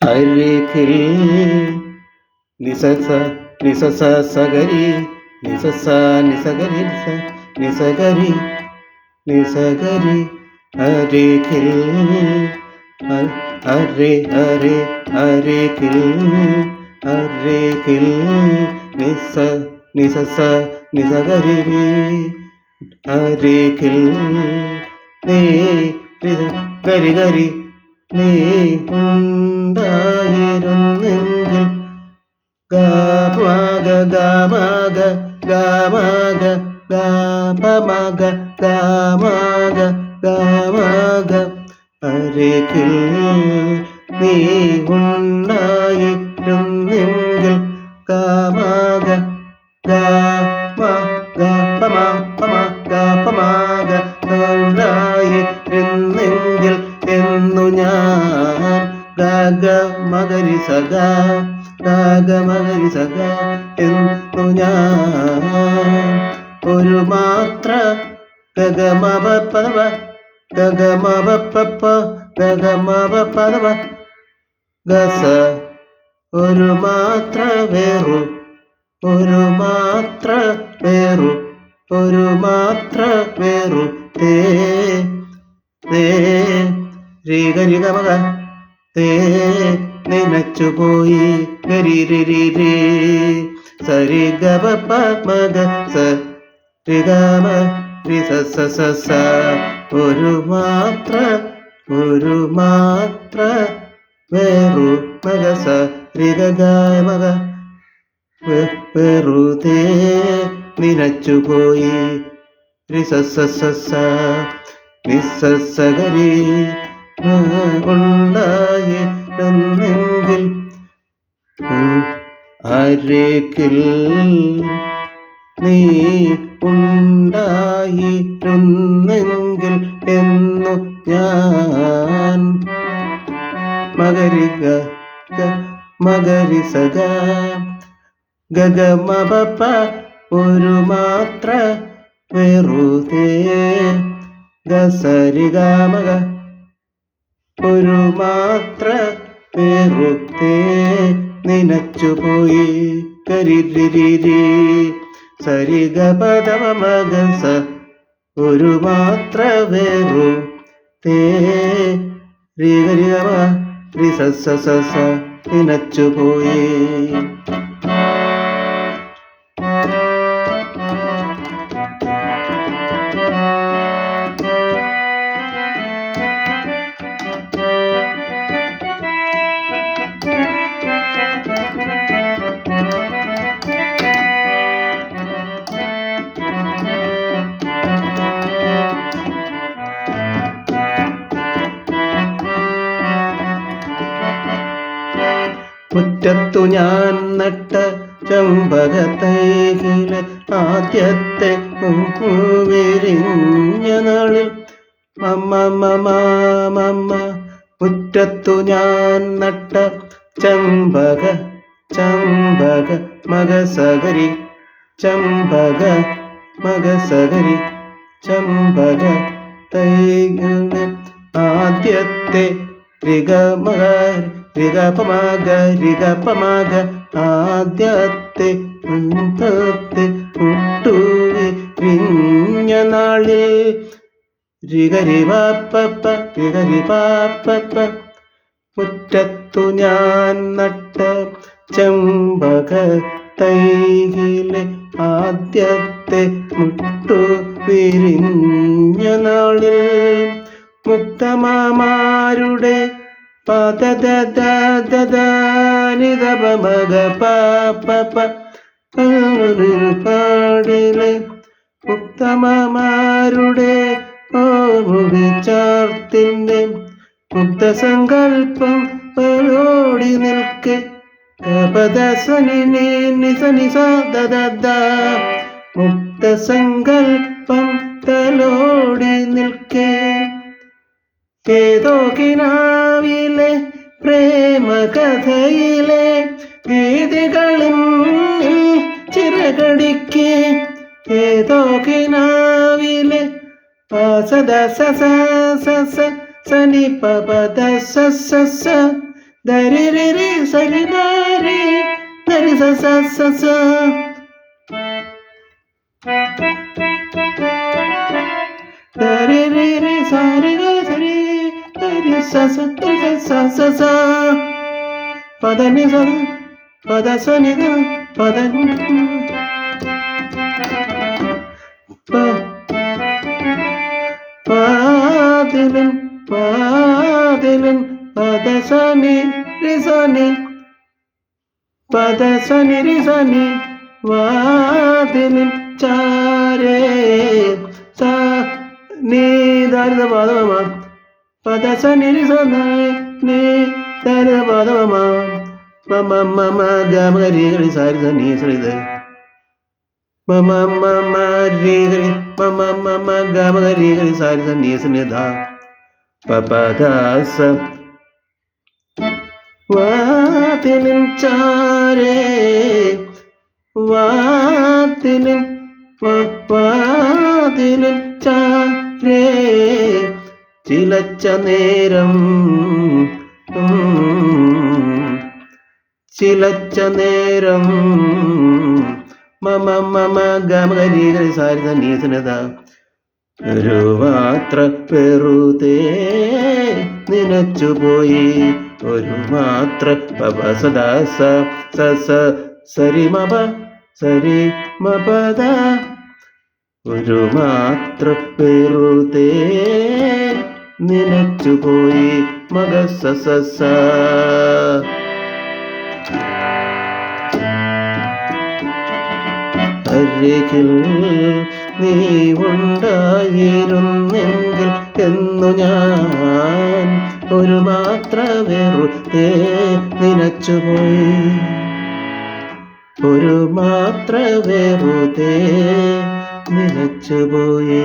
അരികിൽ നിസസ നിസസ സഗരി നിസസ നിസഗരി നിസഗരി നിസഗരി അരികിൽ അരെ അരെ അരികിൽ അരികിൽ നിസ നിസസ നിസഗരി അരികിൽ നീ ഗരി ഗരി നീ ഉണ്ടായിരുന്നെങ്കിൽ ഗാമഗ ഗാമഗ ഗാമഗ ഗാപമഗ ഗാമഗ ഗാമഗ അരികിൽ നീ ഉണ്ടായിരുന്നെങ്കിൽ ഗാമഗ ഗാമ ഗാപമ പമ ഗാപമഗ ഉണ്ടായിരുന്നെങ്കിൽ എന്നു ഞാൻ ഗഗ മഗരി സഗ ഗഗ മഗരി സഗ എന്നു ഞാൻ ഒരു മാത്ര ഗഗമവ പദവ ഗഗമവ പപ്പ ഗഗമവ പദവ ഗസ ഒരു മാത്ര വേറു ഒരു മാത്ര വേറു ഒരു മാത്ര വേറു തേ തേ രീ ഗരി ഗമഗ തേ നിനച്ചുപോയി ഗരി രി രി സരി ഗമ പമഗ സ രി ഗമ രി സ സ സ സ ഒരു മാത്ര വേറു മഗ സ രി ഗ മഗ വെറുതെ നിനച്ചുപോയി രി സ സ സ സ നിസ്സഗരി ഉണ്ടായിരുന്നെങ്കിൽ അരികിൽ നീ ഉണ്ടായിരുന്നെങ്കിൽ എന്നു ഞാൻ മഗരി മഗരി സഗ ഗഗമപ ഒരു മാത്ര വെറുതെ ഗസരി ഗമഗ ഒരു മാത്ര വെറുതെ നിനച്ചുപോയി കരിരി സരി ഗപദമ മഗസ ഒരു മാത്ര വെറുതെ രി ഗരി ഗമ രി സ സ സ സ നിനച്ചുപോയി. മുറ്റത്തു ഞാൻ നട്ട ചെമ്പകത്തൈകിലെ ആദ്യത്തെ വിരിഞ്ഞ നാളിൽ മമ്മ മുറ്റത്തു ഞാൻ നട്ട ചെമ്പക മകസകരി ചെമ്പക മകസകരി ചെമ്പക തൈകിലെ ആദ്യത്തെ രിഗമക ആദ്യത്തെ മുട്ടുവിരിഞ്ഞ നാളിൽ രിഗരിവാപ്പ മുറ്റത്തു ഞാൻ നട്ട ചെമ്പക തൈകിലെ ആദ്യത്തെ മുട്ടുവിരിഞ്ഞ നാളിൽ മുക്തമാരുടെ പദനിതപമക പാടിലെ മുക്തമാരുടെ ഓടി ചാർത്തിൻ്റെ മുക്തസങ്കൽപ്പം ഓടി നിൽക്കെ മുക്തസങ്കൽപ്പം തലോടി നിൽക്കെ ഏതോ കിനാവിലെ പ്രേമകഥയിലെ ഗീതികളിൽ ചിറകടിക്ക് ഏതോ കിനാവിലെ സദ സനി പദ സ ദരി സരി ദരി സ ദരി സരി സരി ദരി സ പദനി സ പദ സനി പദ പാതിലൻ പദസനി റിസനി പദസനി റിസനി വാതിലിൻ ചാരേ സ നീ ദരിത പാദമ പദസനി റിസനി നീ ദരിത പാദമ മമ ഗമരി സാരി നീ ശ്രീത മമ ഗമരി സാരി നീ സ്നിധ പപദാസ വാതിലിൻ ചാരേ വാതിലിൻ ചാരേ ചിലച്ച നേരം മമ ഗമരി സാരി നീ സ്നിധ ഒരു മാത്ര വെറുതെ നനച്ചുപോയി ഒരു മാത്ര സദാസ സരി മപദ ഒരു മാത്ര വെറുതെ നനച്ചുപോയി മഗ സ അരികിൽ നീ ഉണ്ടായിരുന്നെങ്കിൽ എന്നു ഞാൻ ഒരു മാത്ര വെറുതെ നനച്ചുപോയി ഒരു മാത്ര വെറുതെ നനച്ചുപോയി.